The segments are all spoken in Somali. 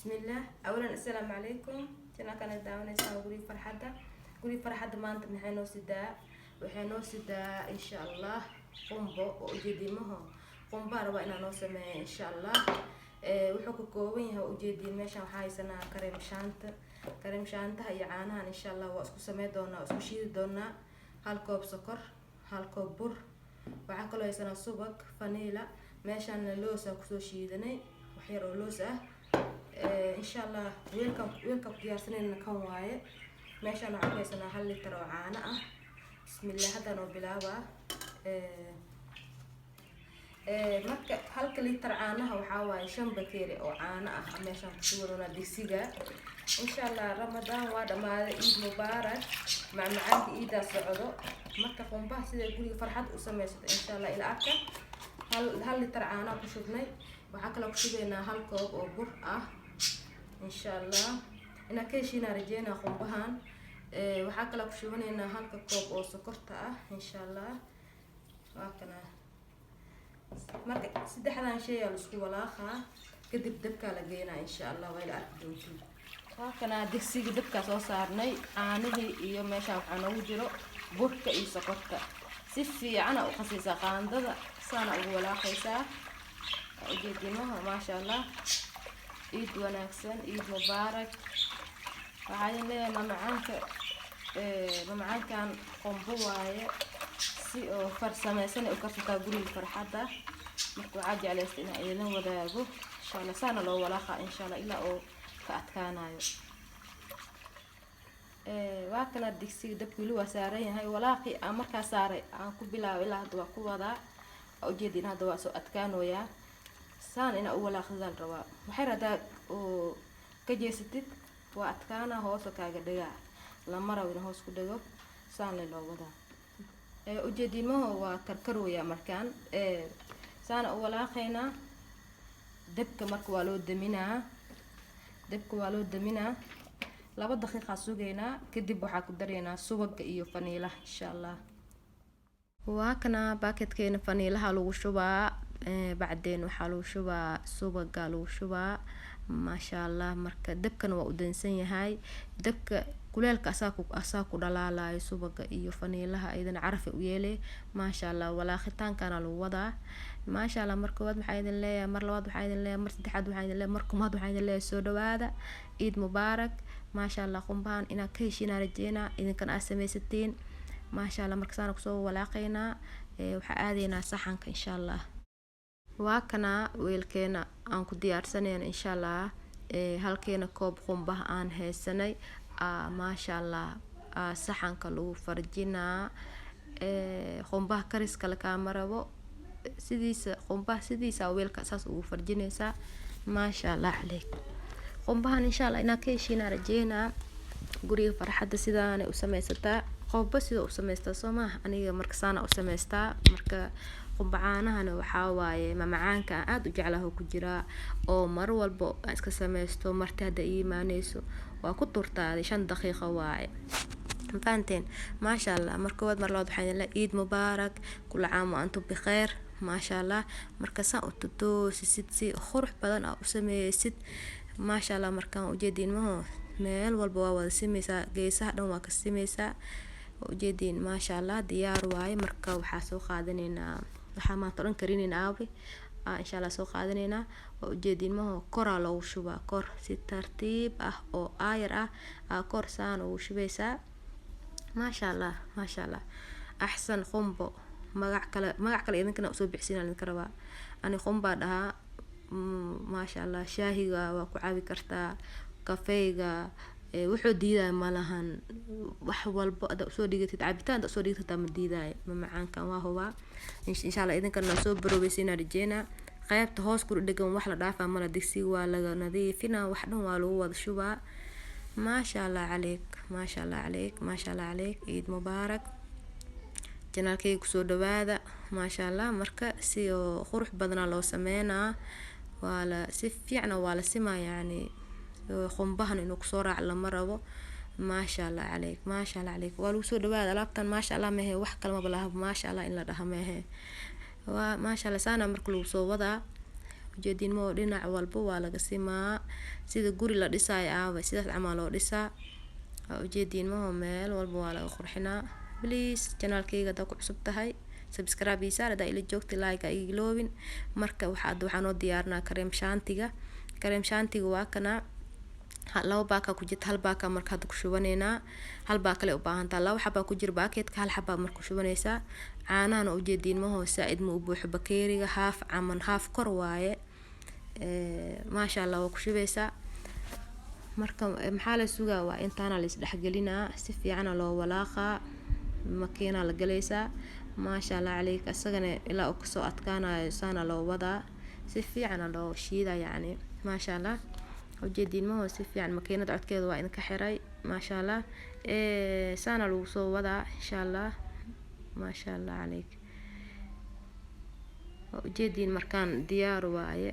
بسم الله. اولا السلام عليكم. كان داونيسا guri farxada maanta maxay noo sidaa waxay noo sidaa insha Allah qumbo oo ujeedimaha qumba raba inaan noo sameeyo insha Allah wuxuu ka kooban yahay ujeedin meeshan waxa haysanaa kareem shaanta iyo caanahan insha Allah waa isku sameey doonaa isku shiidi doonaa hal koob sokor hal koob bur waxa kale haysanaa subag vanilla meeshan loos aan kusoo shiidanay wax yar oo loos ah insha Allah weelka diyaarsanayna kan waaye meeshaan waxaan haysanaa 1 litir oo caano ah bismillah hadda noo bilaaba marka 1 litir caanaha waxa waaye 5 bakeeri oo caano ah meeshaan ku shubanaa digsiga insha Allah Ramadan waa dhamaaday Eid Mubarak macmacaanka Eid socdo marka qumbaha sida guriga farxad u sameeyay insha Allah ila arka 1 litir caano ku shubnay waxa kale ku shubaynaa 1 koob oo bur ah insha Allah ina keeshina rajayna qumbahan waxa kale ku shubaynaa 1 koob oo sokorta ah insha Allah waa kana marka saddexdan shay la isku walaaqaa kadib dabka la geeyna insha Allah way la arki doontiin waa kana digsiga dabka soo saarnay caanihii iyo meesha waxa noogu jiro burka iyo sokorta si fiican u qasaysa qaandada sana ugu walaaqaysaa ujeedimaha ma sha Allah Eid wanaagsan Eid Mubarak waxaan leeyahay mamacaankan qumbo waaye si oo farsamaysan u karsataa guriga farxada marka waxa jeclaysta in ay idin wadaago insha Allah sana loo walaaqa insha Allah ilaa oo ka adkaanayo waa kana digsiga dabkii loo saaran yahay walaaqi aan markaa saaray aan ku bilaabay ilaa hadda waa ku wadaa ujeedin hadda waa soo adkaanooya saan ina u walaaqdaan rabaa waxay radaa oo ka jeesatid waa adkaana hoos kaaga dhigaa lama rabo in hoos ku dhigo saan loo wadaa ujeedimaha waa karkarooya markaan saan u walaaqayna dabka marka waa loo daminaa 2 daqiiqo sugeynaa kadib waxa ku dareynaa subaga iyo vanilla insha Allah waa kana baakadkeena vanilla lagu shubaa بعدين وحلو شبا سوبا قالوا شبا ما شاء الله مركا دبكن وأدنسين هاي دبك كلالك أساكو دلالا سوبا إيو فانيلها أيضا عرفي ويلي ما شاء الله ولا ختان كان الوضع ما شاء الله مركا واد بحايد الله مر لواد بحايد الله مر سدحاد بحايد الله مركم هاد بحايد الله سودو هذا عيد مبارك ما شاء الله قنبان إنا كيشينا رجينا إذا كان أسمي 60 ما شاء الله مركسانا كسو ولاقينا وحاادينا صحنك إن شاء الله waa kana weelkeena aan ku diyaarsanayna insha Allah halkeena koob qumbaha aan haysanay ma sha Allah saxanka lagu farjinaa qumbaha kariska la kaamarabo sidiisa weelka saas ugu farjinaysa ma sha Allah عليك qumbahan insha Allah ina keeshina rajayna guriga farxada sidaan u sameysata qobba sida u sameystaa Soomaa aniga marka saana u sameystaa marka qumbacaanahana waxa waaye mamacaanka aad u jeclahay ku jira oo mar walba iska sameysto martii hada iimaanayso waa ku turtaaday 5 daqiiqo waaye faanteen ma sha Allah marka wad mar laad waxaan la Eid Mubarak kul caam wa antum bi khair ma sha Allah marka saa u toosid si qurux badan u sameeysid ma sha Allah markaan ujeedin meel walba waa wada sameysaa geesaha dhan waa ka sameysaa ujeedin ma sha Allah diyaar waaye marka waxa soo qaadanaynaa waxa ma toran karinina aabi insha Allah soo qaadanaynaa ujeedin kora loo shubaa kor si tartiib ah oo aayar ah kor saan oo shubeysaa ma sha Allah ahsan qumbo magac kale idinkana soo bixisina idin karaba ani qumba dhaha ma sha Allah shaahiga waa ku caabi kartaa kafeega wuxuu diiday malahan wax walba soo dhigatid cabitaan soo dhigatid ma diiday mamacaankan waa huba insha Allah idinkana soo baroobaysiina rajayna qaybta hoos ku dhigan wax la dhaafaa mala digsiga waa laga nadiifina wax dhan waa lagu wada shubaa ma sha Allah عليك Eid Mubarak janaalkay ku soo dhawaada ma sha Allah marka si qurux badan loo sameeyna wala si fiican waa la simaa yani qumbahan inuu ku soo raac lama rabo ma sha Allah عليك waa lagu soo dhawaada alaabtan ma sha Allah mehe wax kale ma balaha ma sha Allah in la dhaha mehe waa ma sha Allah saana marka lagu soo wadaa ujeedin mo dhinac walba waa laga simaa sida guri la dhisay sidaas camal loo dhisaa ujeedin mo meel walba waa laga qurxinaa. Please channelkayga hadda ku cusub tahay subscribe ii saar, hadda ila joogti like ay iloobin. marka waxaan oo diyaarnaa kareem shaantiga waa kana laba baaka ku jirta, hal baaka marka hadda ku shubaneynaa, hal baaka kale u baahan tahay, laba xabaa ku jira baakeedka, hal xabaa marka ku shubanaysaa. caanahana ujeedin ma saaid ma u buuxo bakeeriga, haaf kor waaye. maasha Allah waa ku shubaysaa. marka maxaa la sugaa waa intaana la isdhexgelinaa, si fiican loo walaaqaa, makiina la galaysaa. maasha Allah calayk, asagana ilaa uu kasoo adkaanayo saana loo wadaa, si fiican loo shiidaa yani. maasha Allah ujeedin ma si fiican makiinada codkeeda waa idinka xiray. maasha Allah saana lagu soo wadaa insha Allah. maasha Allah calayk, ujeedin markaan diyaar waaye,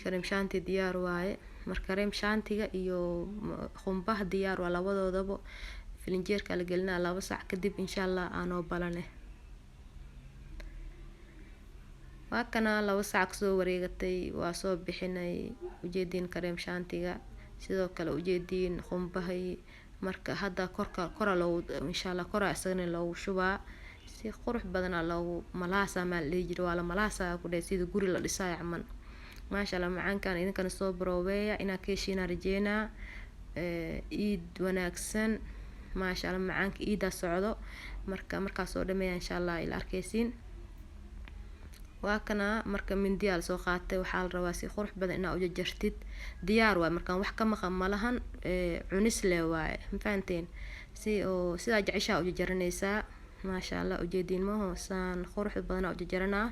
kareem shaanti diyaar waaye. marka kareem shaantiga iyo qumbaha diyaar waa labadoodaba. filinjeerka la gelinaa 2 saac kadib insha Allah aanoo balane. waa kana 2 saac soo wareegatay, waa soo bixinay ujeedin kareem shaantiga, sidoo kale ujeedin qumbahay. marka hadda kora loo insha Allah kora asagana loo shubaa, si qurux badan loo malaasa ma leejir waa la malaasa ku dheey sida guri la dhisay camal. maasha Allah macaankan idinkana soo barooweeya inaa keeshina rajeena iid wanaagsan. maasha Allah macaanka iida socdo, markaas soo dhameeya insha Allah ila arkaysiin. waa kana marka mindiyaal soo qaatay, waxaa la rabaa si qurux badan inaa u jarjartid. diyaar waa markaan wax ka maqan malahan, cunis le waaye, ma fahanteen? sidaa jeceshaa u jarjaranaysaa. maasha Allah ujeedin ma saan qurux badan u jarjaranaa.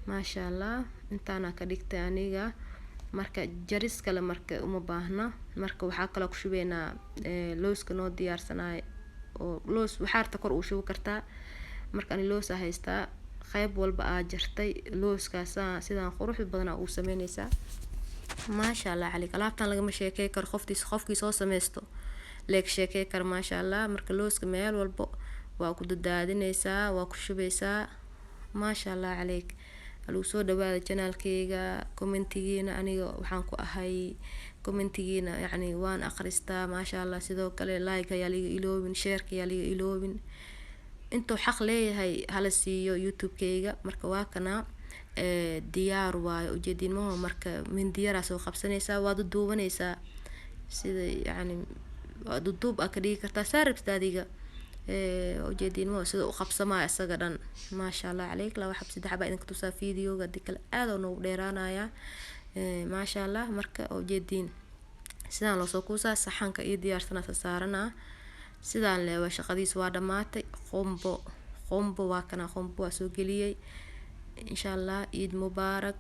maasha Allah intaana ka dhigtay aniga. marka jaris kale marka uma baahna. marka waxaa kale ku shubeynaa looska noo diyaarsanaay, oo loos waxaarta kor u shubi kartaa. markaan loos haystaa qayb walba jartay looskaas sidaan qurux badan u sameynaysaa. maasha Allah calayk, alaabtan lagama sheekay karo, qofkii soo sameysto leeg sheekay kar. maasha Allah marka looska meel walba waa ku dadaadinaysaa, waa ku shubaysaa. maasha Allah calayk, lagu soo dhawaada channelkayga. commentigiina aniga waxaan ku ahay commentigiina yani waan akhristaa. maasha Allah sidoo kale like ayaa liga iloobin, share ayaa liga iloobin. intuu xaq leeyahay hala siiyo youtube-kayga. marka waa kana diyaar waaye ujeedin ma marka mindiyara soo qabsanaysaa, waa duubanaysaa sida yani waa duub ka dhigi kartaa saarabta adiga. ujeedin ma sida u qabsamaa isaga dhan. maasha Allah calayk, 2 xab 3 xab idinka tusaa fiidiyowga dikal aad oo noogu dheeraanaya. maasha Allah marka ujeedin sidaan loo soo kuusaa saxanka iyo diyaarsana saaranaa. sidaan leewa shaqadiis waa dhamaatay. qumbo waa kana qumbo waa soo geliyay. insha Allah iid mubaarak.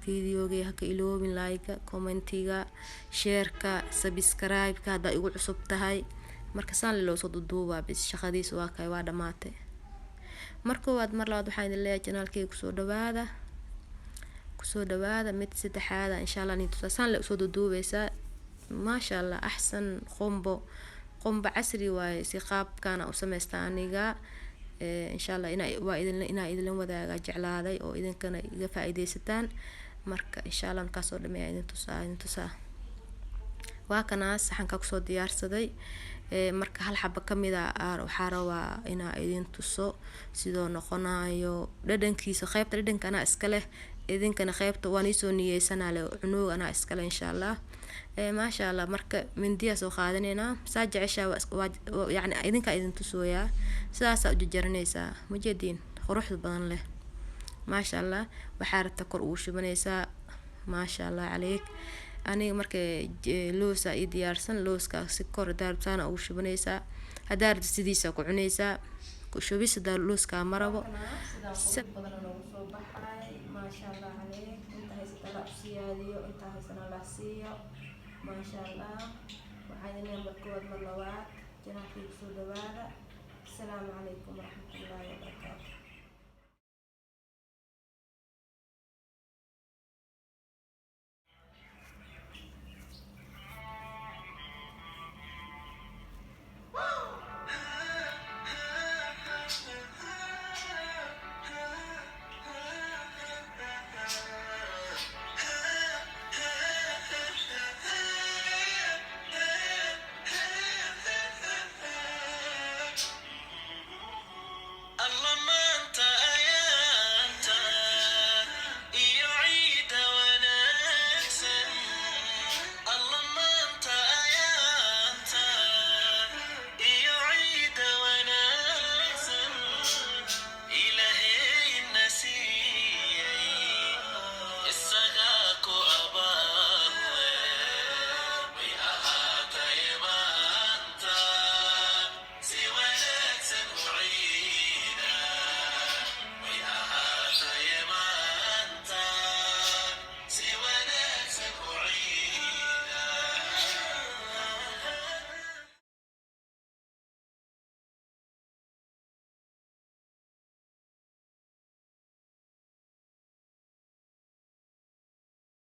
fiidiyowga haka iloobin like, commentiga, share-ka, subscribe-ka hadda igu cusub tahay. marka saan loo soo duubaa bis shaqadiis waa kay waa dhamaatay. marka mar labaad waxaan idin leeyahay channelkayga kusoo dhawaada mid saddexaad insha Allah inta saan la soo duubaysaa. maasha Allah ahsan qumbo casri waaye, si qaabkana u sameystaa aniga. insha Allah inaa idin wadaaga jeclaaday oo idinkana iga faa'iideysataan. marka insha Allah markaas oo dhameeya idin tusaa. waa kana saxanka kusoo diyaarsaday. marka hal xaba kamid waxaa rabaa inaa idin tuso sidoo noqonayo dhadhankiisa. qaybta dhadhanka anaa iska leh, idinkana qaybta waan isoo niyeysanaa le cunuga anaa iska leh insha Allah. maasha Allah marka mindiya soo qaadanayna saa jeceshaa yani idinka idin tusooyaa. sidaas u jarjaranaysaa mujeedin qurux badan leh. maasha Allah waxaa rabta kor ugu shubanaysaa. maasha Allah calayk, aniga marka loosa ii diyaarsan, looska si kor daarbtaana ugu shubanaysaa. hadaa rabta sidiisa ku cunaysaa, ku shubisda looska marabo si badan loogu soo baxay. maasha Allah calayk, inta haysta la siyaadiyo, inta haysana la siiyo. maasha Allah waxaan idin markood mar labaad channelkayga soo dhawaada. assalaamu calaykum waraxmatullaahi wabarakaatuh.